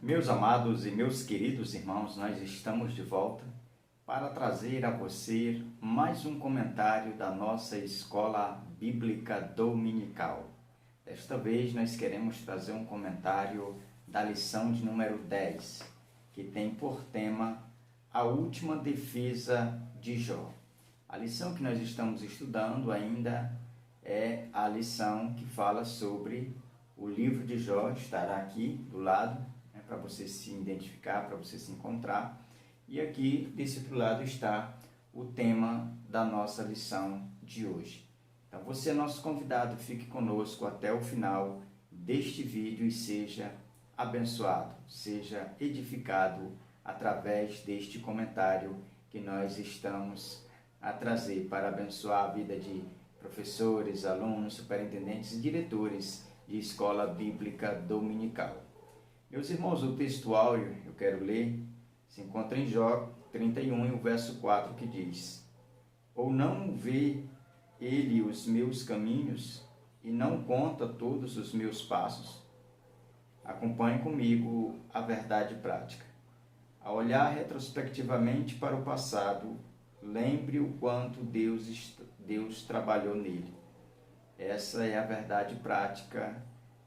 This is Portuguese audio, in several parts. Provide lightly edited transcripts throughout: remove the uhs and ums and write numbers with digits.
Meus amados e meus queridos irmãos, nós estamos de volta para trazer a você mais um comentário da nossa Escola Bíblica Dominical. Desta vez nós queremos trazer um comentário da lição de número 10, que tem por tema a última defesa de Jó. A lição que nós estamos estudando ainda é a lição que fala sobre o livro de Jó, estará aqui do lado, para você se identificar, para você se encontrar. E aqui, desse outro lado, está o tema da nossa lição de hoje. Então, você é nosso convidado, fique conosco até o final deste vídeo e seja abençoado, seja edificado através deste comentário que nós estamos a trazer para abençoar a vida de professores, alunos, superintendentes e diretores de escola bíblica dominical. Meus irmãos, o textual eu quero ler, se encontra em Jó 31, o verso 4, que diz: Ou não vê ele os meus caminhos e não conta todos os meus passos? Acompanhe comigo a verdade prática. Ao olhar retrospectivamente para o passado, lembre o quanto Deus trabalhou nele. Essa é a verdade prática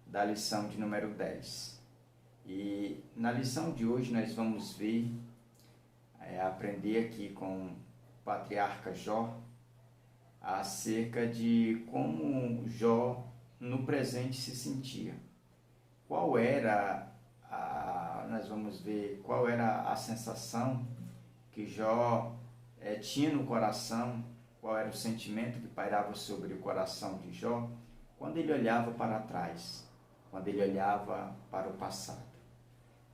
da lição de número 10. E na lição de hoje nós vamos ver, aprender aqui com o patriarca Jó, acerca de como Jó no presente se sentia. Qual era nós vamos ver qual era a sensação que Jó tinha no coração, qual era o sentimento que pairava sobre o coração de Jó, quando ele olhava para trás, quando ele olhava para o passado.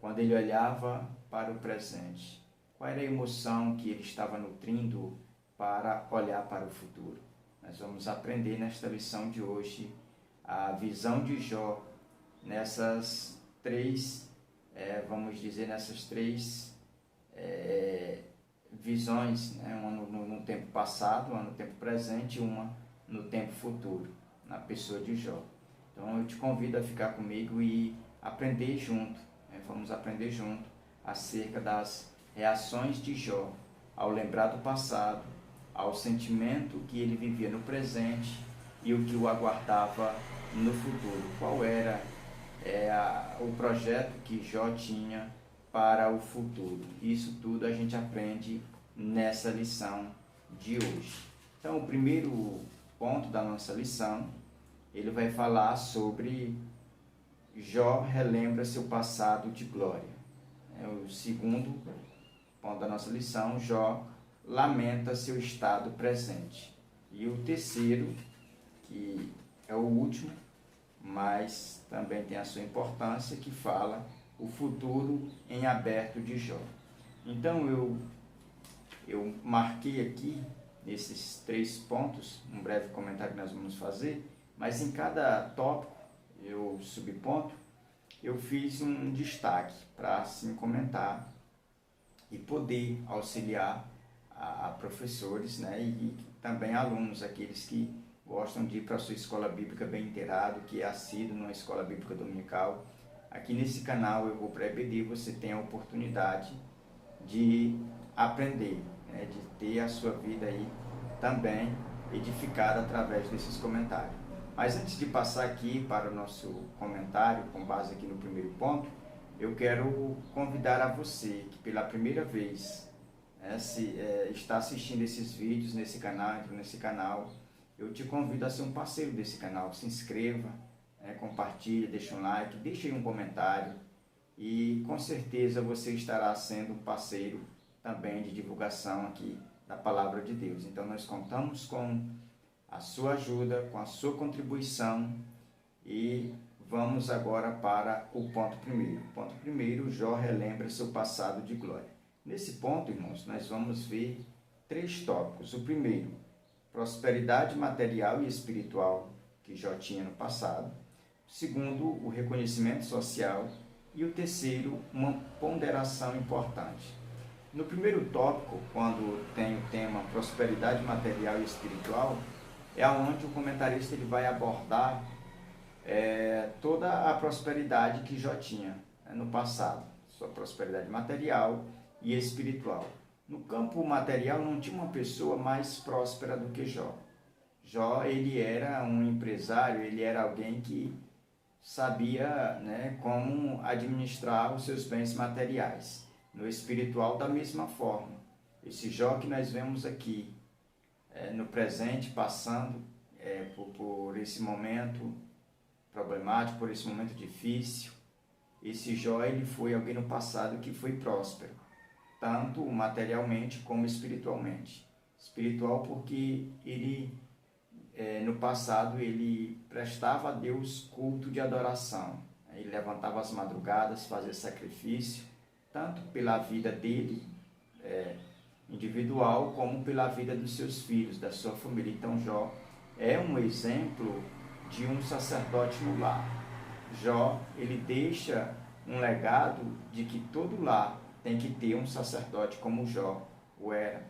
Quando ele olhava para o presente, qual era a emoção que ele estava nutrindo para olhar para o futuro? Nós vamos aprender nesta lição de hoje a visão de Jó nessas três, visões, né? Uma no tempo passado, uma no tempo presente e uma no tempo futuro, na pessoa de Jó. Então eu te convido a ficar comigo e aprender junto. Vamos aprender junto acerca das reações de Jó ao lembrar do passado, ao sentimento que ele vivia no presente e o que o aguardava no futuro. Qual era o projeto que Jó tinha para o futuro? Isso tudo a gente aprende nessa lição de hoje. Então, o primeiro ponto da nossa lição, ele vai falar sobre Jó relembra seu passado de glória. O segundo ponto da nossa lição, Jó lamenta seu estado presente. E o terceiro, que é o último, mas também tem a sua importância, que fala o futuro em aberto de Jó. Então eu marquei aqui, nesses 3 pontos, um breve comentário que nós vamos fazer, mas em cada tópico, subponto, eu fiz um destaque para assim comentar e poder auxiliar a professores, né, e também alunos, aqueles que gostam de ir para a sua escola bíblica bem inteirado, que é assíduo numa escola bíblica dominical. Aqui nesse canal Eu Vou para a EBD, você tem a oportunidade de aprender, né, de ter a sua vida aí também edificada através desses comentários. Mas antes de passar aqui para o nosso comentário, com base aqui no primeiro ponto, eu quero convidar a você que pela primeira vez está assistindo esses vídeos nesse canal, entrou nesse canal, eu te convido a ser um parceiro desse canal. Se inscreva, compartilhe, deixe um like, deixe aí um comentário e com certeza você estará sendo um parceiro também de divulgação aqui da Palavra de Deus. Então nós contamos com a sua ajuda, com a sua contribuição e vamos agora para o ponto primeiro. Ponto primeiro, Jó relembra seu passado de glória. Nesse ponto, irmãos, nós vamos ver 3 tópicos. O primeiro, prosperidade material e espiritual que Jó tinha no passado. O segundo, o reconhecimento social. E o terceiro, uma ponderação importante. No primeiro tópico, quando tem o tema prosperidade material e espiritual, é onde o comentarista ele vai abordar toda a prosperidade que Jó tinha no passado. sua prosperidade material e espiritual. No campo material não tinha uma pessoa mais próspera do que Jó. Jó, ele era um empresário, ele era alguém que sabia, né, como administrar os seus bens materiais. No espiritual, da mesma forma. Esse Jó que nós vemos aqui, no presente, passando por esse momento problemático, por esse momento difícil, esse Jó, ele foi alguém no passado que foi próspero, tanto materialmente como espiritualmente. Espiritual porque ele, no passado, ele prestava a Deus culto de adoração. Ele levantava as madrugadas, fazia sacrifício, tanto pela vida dele, individual, como pela vida dos seus filhos, da sua família. Então Jó é um exemplo de um sacerdote no lar. Jó, ele deixa um legado de que todo lar tem que ter um sacerdote como Jó o era.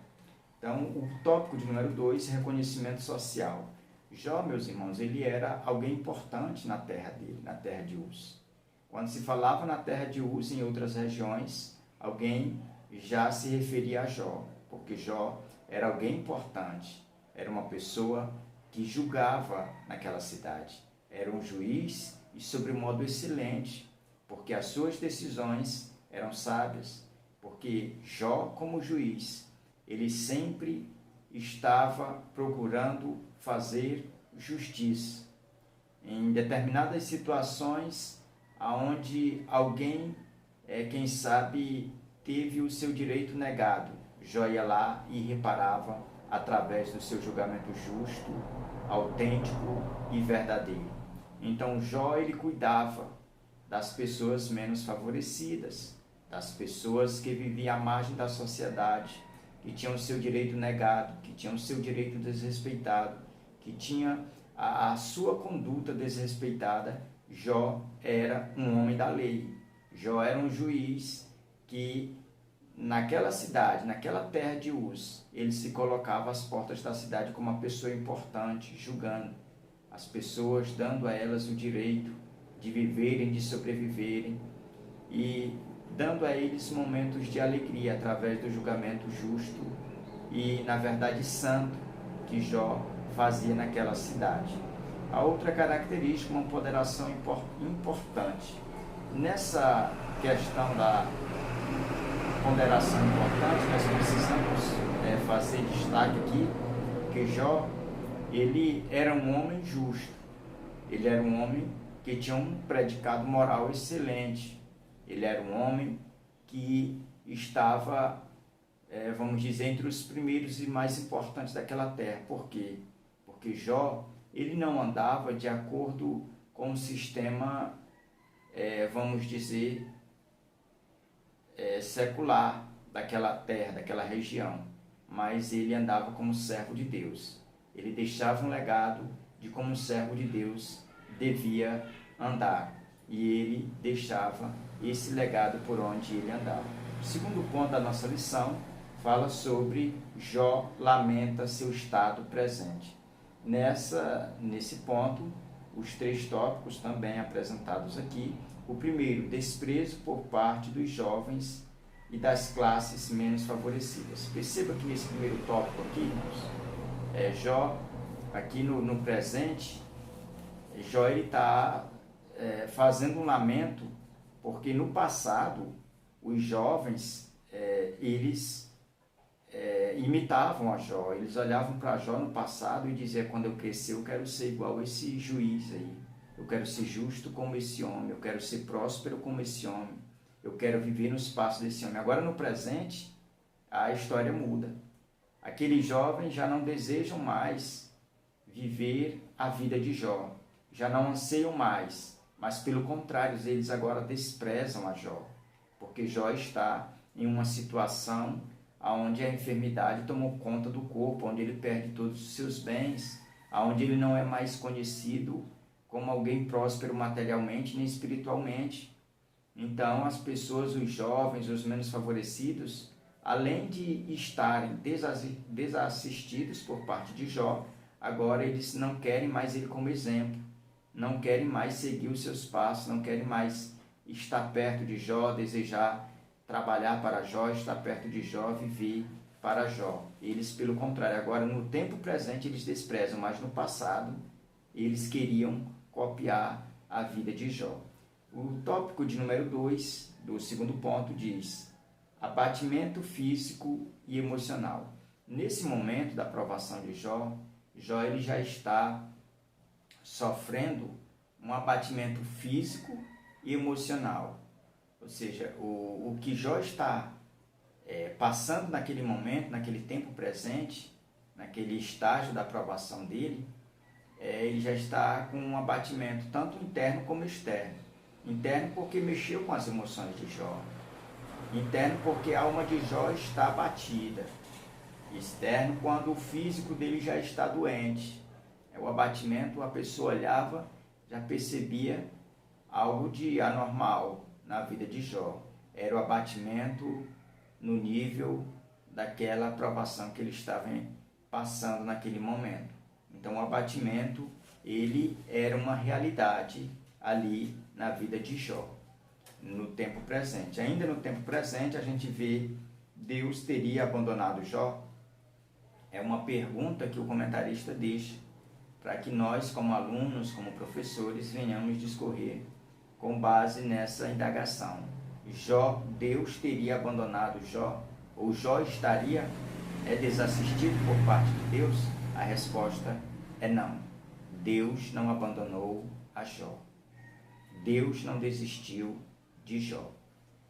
Então, o tópico de número 2, reconhecimento social. Jó, meus irmãos, ele era alguém importante na terra dele, na terra de Uz. Quando se falava na terra de Uz, em outras regiões, alguém já se referia a Jó, porque Jó era alguém importante, era uma pessoa que julgava naquela cidade, era um juiz e sobre modo excelente, porque as suas decisões eram sábias, porque Jó, como juiz, ele sempre estava procurando fazer justiça. Em determinadas situações onde alguém, quem sabe, teve o seu direito negado, Jó ia lá e reparava através do seu julgamento justo, autêntico e verdadeiro. Então Jó, ele cuidava das pessoas menos favorecidas, das pessoas que viviam à margem da sociedade, que tinham o seu direito negado, que tinham o seu direito desrespeitado, que tinha a sua conduta desrespeitada. Jó era um homem da lei. Jó era um juiz que, naquela cidade, naquela terra de Uz, ele se colocava às portas da cidade como uma pessoa importante, julgando as pessoas, dando a elas o direito de viverem, de sobreviverem e dando a eles momentos de alegria através do julgamento justo e, na verdade, santo que Jó fazia naquela cidade. A outra característica, uma ponderação importante. Nessa questão da ponderação importante, nós precisamos fazer destaque aqui que Jó, ele era um homem justo, ele era um homem que tinha um predicado moral excelente, ele era um homem que estava, vamos dizer, entre os primeiros e mais importantes daquela terra. Por quê? Porque Jó, ele não andava de acordo com o sistema, vamos dizer, secular daquela terra, daquela região, mas ele andava como servo de Deus. Ele deixava um legado de como um servo de Deus devia andar, e ele deixava esse legado por onde ele andava. O segundo ponto da nossa lição fala sobre Jó lamenta seu estado presente. Nesse ponto, os 3 tópicos também apresentados aqui. O primeiro, desprezo por parte dos jovens e das classes menos favorecidas. Perceba que nesse primeiro tópico aqui, irmãos, Jó, aqui no presente, Jó está fazendo um lamento, porque no passado, os jovens, eles imitavam a Jó, eles olhavam para Jó no passado e diziam: quando eu crescer eu quero ser igual a esse juiz aí, eu quero ser justo como esse homem, eu quero ser próspero como esse homem, eu quero viver nos passos desse homem. Agora no presente, a história muda. Aqueles jovens já não desejam mais viver a vida de Jó, já não anseiam mais, mas pelo contrário, eles agora desprezam a Jó, porque Jó está em uma situação onde a enfermidade tomou conta do corpo, onde ele perde todos os seus bens, onde ele não é mais conhecido como alguém próspero materialmente nem espiritualmente. Então as pessoas, os jovens, os menos favorecidos, além de estarem desassistidos por parte de Jó, agora eles não querem mais ele como exemplo, não querem mais seguir os seus passos, não querem mais estar perto de Jó, desejar trabalhar para Jó, estar perto de Jó, viver para Jó. Eles, pelo contrário, agora no tempo presente eles desprezam, mas no passado eles queriam copiar a vida de Jó. O tópico de número 2, do segundo ponto, diz: abatimento físico e emocional. Nesse momento da provação de Jó, ele já está sofrendo um abatimento físico e emocional. Ou seja, o que Jó está passando naquele momento, naquele tempo presente, naquele estágio da aprovação dele, ele já está com um abatimento tanto interno como externo. Interno porque mexeu com as emoções de Jó. Interno porque a alma de Jó está abatida. Externo quando o físico dele já está doente. O abatimento, a pessoa olhava, já percebia algo de anormal na vida de Jó. Era o abatimento no nível daquela aprovação que ele estava passando naquele momento. Então o abatimento, ele era uma realidade ali na vida de Jó, no tempo presente. Ainda no tempo presente a gente vê Deus teria abandonado Jó? É uma pergunta que o comentarista deixa para que nós, como alunos, como professores, venhamos discorrer com base nessa indagação. Deus teria abandonado Jó? Ou Jó estaria desassistido por parte de Deus? A resposta é não. Deus não abandonou a Jó. Deus não desistiu de Jó.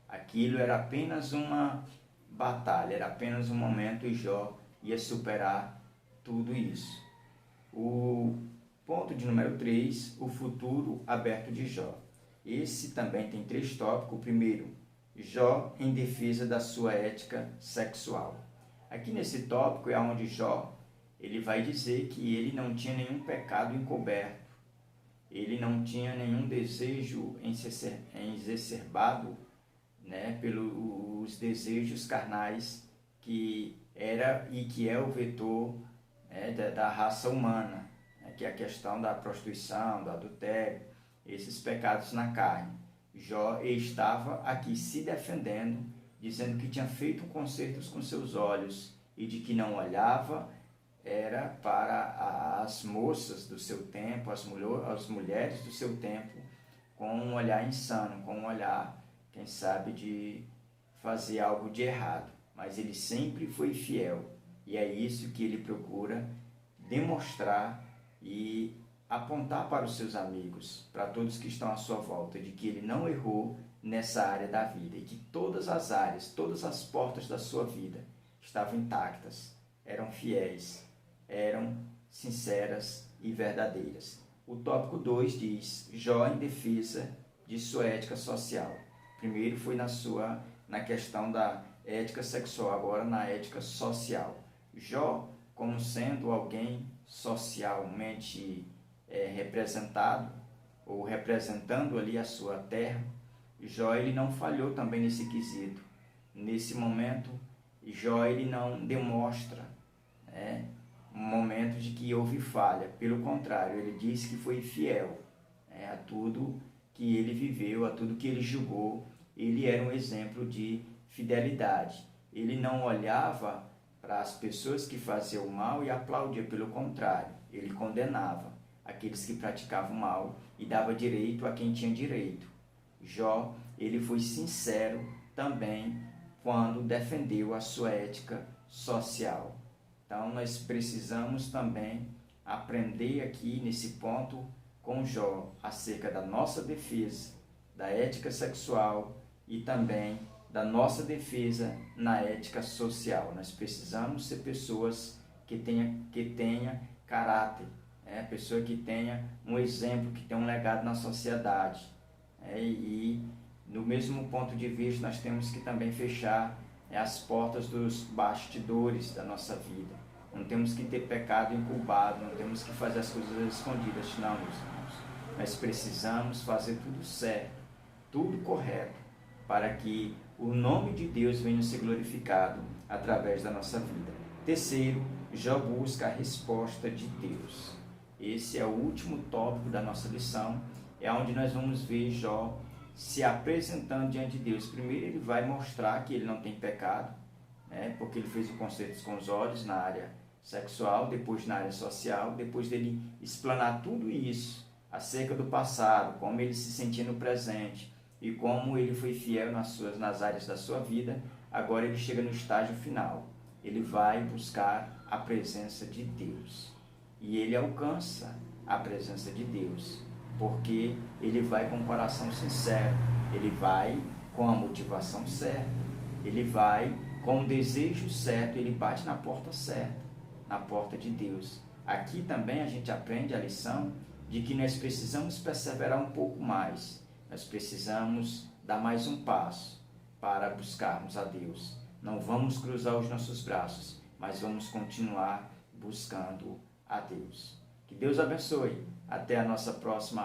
Aquilo era apenas uma batalha, era apenas um momento e Jó ia superar tudo isso. O ponto de número 3, o futuro aberto de Jó. Esse também tem 3 tópicos. O primeiro, Jó em defesa da sua ética sexual. Aqui nesse tópico é onde Jó ele vai dizer que ele não tinha nenhum pecado encoberto, ele não tinha nenhum desejo exacerbado, pelos desejos carnais que era e que é o vetor da raça humana, que é a questão da prostituição, do adultério, esses pecados na carne. Jó estava aqui se defendendo, dizendo que tinha feito concertos com seus olhos e de que não olhava era para as moças do seu tempo, as mulheres do seu tempo, com um olhar insano, com um olhar, quem sabe, de fazer algo de errado. Mas ele sempre foi fiel, e é isso que ele procura demonstrar e apontar para os seus amigos, para todos que estão à sua volta, de que ele não errou nessa área da vida, e que todas as áreas, todas as portas da sua vida estavam intactas, eram fiéis, eram sinceras e verdadeiras. O tópico 2 diz: Jó em defesa de sua ética social. Primeiro foi na questão da ética sexual, agora na ética social. Jó, como sendo alguém socialmente representado, ou representando ali a sua terra, Jó ele não falhou também nesse quesito. Nesse momento, Jó ele não demonstra um momento de que houve falha. Pelo contrário, ele diz que foi fiel a tudo que ele viveu, a tudo que ele julgou. Ele era um exemplo de fidelidade. Ele não olhava para as pessoas que faziam o mal e aplaudia, pelo contrário, ele condenava aqueles que praticavam mal e dava direito a quem tinha direito. Jó, ele foi sincero também quando defendeu a sua ética social. Então, nós precisamos também aprender aqui nesse ponto com Jó acerca da nossa defesa, da ética sexual e também da nossa defesa na ética social. Nós precisamos ser pessoas que tenha caráter, pessoa que tenha um exemplo, que tenha um legado na sociedade. E no mesmo ponto de vista, nós temos que também fechar as portas dos bastidores da nossa vida. Não temos que ter pecado incubado, não temos que fazer as coisas escondidas, não, meus irmãos. Nós precisamos fazer tudo certo, tudo correto, para que o nome de Deus venha ser glorificado através da nossa vida. Terceiro, Jó busca a resposta de Deus. Esse é o último tópico da nossa lição, é onde nós vamos ver Jó se apresentando diante de Deus. Primeiro ele vai mostrar que ele não tem pecado, né? Porque ele fez o concerto com os olhos na área sexual, depois na área social, depois dele explanar tudo isso acerca do passado, como ele se sentia no presente e como ele foi fiel nas áreas da sua vida. Agora ele chega no estágio final, ele vai buscar a presença de Deus e ele alcança a presença de Deus, porque ele vai com o coração sincero, ele vai com a motivação certa, ele vai com o desejo certo, ele bate na porta certa, na porta de Deus. Aqui também a gente aprende a lição de que nós precisamos perseverar um pouco mais, nós precisamos dar mais um passo para buscarmos a Deus. Não vamos cruzar os nossos braços, mas vamos continuar buscando a Deus. Que Deus abençoe. Até a nossa próxima